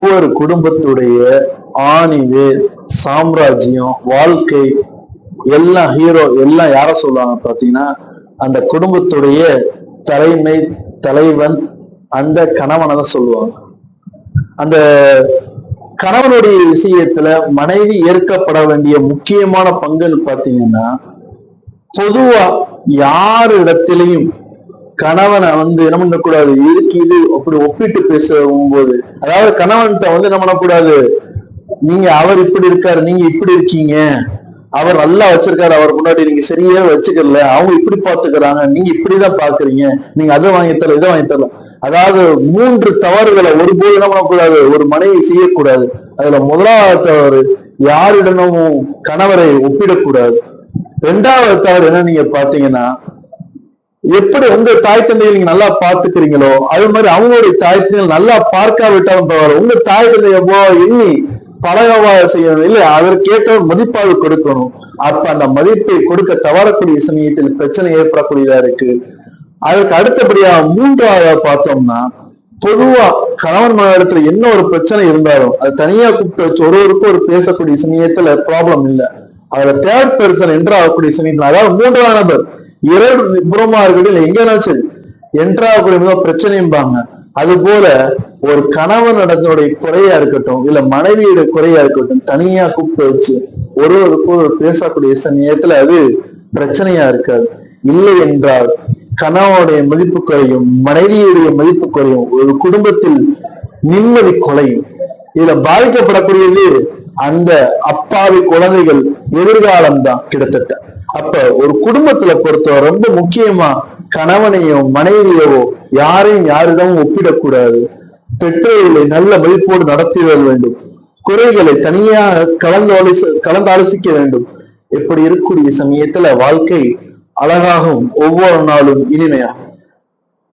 ஒவ்வொரு குடும்பத்துடைய ஆணிவே சாம்ராஜ்யம் வாழ்க்கை எல்லாம் ஹீரோ எல்லாம் யார சொல்லுவாங்க பாத்தீங்கன்னா அந்த குடும்பத்துடைய தலைமை தலைவன் அந்த கணவனை தான் சொல்லுவாங்க. அந்த கணவனுடைய விஷயத்துல மனைவி ஏற்கப்பட வேண்டிய முக்கியமான பங்குன்னு பாத்தீங்கன்னா பொதுவா யார் இடத்திலையும் கணவனை என்ன பண்ணக்கூடாது இதுக்கு இது அப்படி ஒப்பிட்டு பேசும் போது, அதாவது கணவன்கிட்ட என்ன பண்ணக்கூடாது, நீங்க அவர் இப்படி இருக்காரு நீங்க இப்படி இருக்கீங்க, அவர் நல்லா வச்சிருக்காரு அவர் முன்னாடி நீங்க சரியா வச்சுக்கல, அவங்க இப்படி பாத்துக்கிறாங்க நீங்க இப்படிதான் பாக்குறீங்க, நீங்க அதை வாங்கி தரல இதை வாங்கி தரல. அதாவது 3 தவறுகளை ஒருபோது என்ன பண்ணக்கூடாது ஒரு மனைவி செய்யக்கூடாது. அதுல முதலாவது தவறு யாரிடமும் கணவரை ஒப்பிடக்கூடாது. 2வது தவறு என்ன நீங்க பாத்தீங்கன்னா எப்படி உங்க தாய் தந்தையை நீங்க நல்லா பாத்துக்கிறீங்களோ அது மாதிரி அவங்களுடைய தாய் தந்தைகள் நல்லா பார்க்காவிட்டாலும் பரவாயில்ல, உங்க தாய் தந்தை எவ்வளோ எண்ணி பழகவா செய்யணும் இல்ல அதற்கேற்ற மதிப்பாக கொடுக்கணும். அப்ப அந்த மதிப்பை கொடுக்க தவறக்கூடிய சமயத்தில் பிரச்சனை ஏற்படக்கூடியதா இருக்கு. அதுக்கு அடுத்தபடியா 3வது பார்த்தோம்னா பொதுவா கணவன் மகளிடத்துல என்ன ஒரு பிரச்சனை இருந்தாலும் அது தனியா கூப்பிட்டு வச்சு ஒருவருக்கும் ஒரு பேசக்கூடிய சமயத்துல ப்ராப்ளம் இல்லை. அதுல 3rd பர்சன் என்றாகக்கூடிய சமயத்துல அதாவது 3வது நபர் 2 புறமா இருக்கட்டும் எங்கேனாலும் சரி என்றாகக்கூடிய பிரச்சனையும்பாங்க. அது போல ஒரு கணவன் நடந்தோடைய குறையா இருக்கட்டும் இல்ல மனைவியோட குறையா இருக்கட்டும் தனியா கூப்பிட்டு வச்சு ஒருவருக்கு ஒரு பேசக்கூடிய சமயத்துல அது பிரச்சனையா இருக்காது. இல்லை என்றால் கணவனுடைய மதிப்பு குறையும் மனைவியுடைய மதிப்பு குறையும், ஒரு குடும்பத்தில் நிம்மதி குறையும். இதுல பாதிக்கப்படக்கூடியது அந்த அப்பாவி குழந்தைகள் எதிர்காலம் தான் கிட்டத்தட்ட. அப்ப ஒரு குடும்பத்துல பொறுத்தவரை ரொம்ப முக்கியமா கணவனையோ மனைவியவோ யாரையும் யாரிடமும் ஒப்பிடக்கூடாது. பெற்றோர்களை நல்ல மதிப்போடு நடத்திட வேண்டும். குறைகளை தனியாக கலந்தாலோசிக்க வேண்டும். இப்படி இருக்கக்கூடிய சமயத்துல வாழ்க்கை அழகாகவும் ஒவ்வொரு நாளும் இனிமையாகும்.